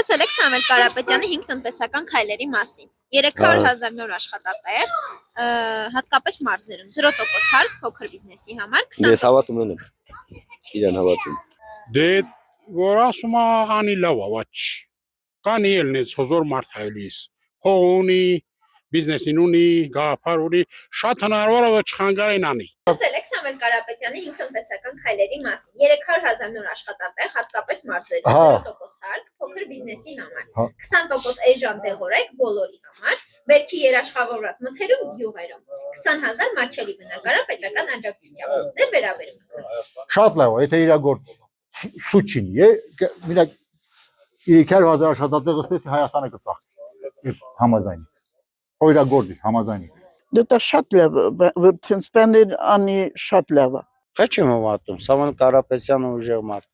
Խոսել եք Սամվել Կարապետյանի 5 տնտեսական քայլերի մասին։ 300,000 նոր աշխատատեղ, հատկապես մարզերում, 0% հարկ փոքր բիզնեսի համար, 20%։ Ես հավատում եմ։ Իրան հավատում։ Դե որ ասում անի լավ ավաչ։ Կան ելնեց հոզոր մարդ հայլիս։ Հողունի, բիզնեսին ունի, գաղափար ունի, շատ հնարավոր է որ չխանգարեն անի։ Խոսել եք Սամվել Կարապետյանի 5 տնտեսական քայլերի մասին։ 300,000 նոր աշխատատեղ, հատկապես մարզերում, 0% հարկ փոքր բիզնեսի համար, 20% էժան դեղորայք բոլորի համար, բերքի երաշխավորված մթերում գյուղերում, 20,000 մատչելի բնակարան պետական աջակցությամբ։ Ձեր վերաբերմունքը։ Շատ լավ է, եթե իրագործ սուչին է, մենակ 300,000 աշխատատեղ ստեսի Հայաստանը կծախի համաձայնի։ Իրագործի համաձայնի։ Դա շատ լավ, в принципе, անի շատ լավ է։ Քիչ եմ հավատում, Սամվել Կարապետյանը ուժեղ մարդ։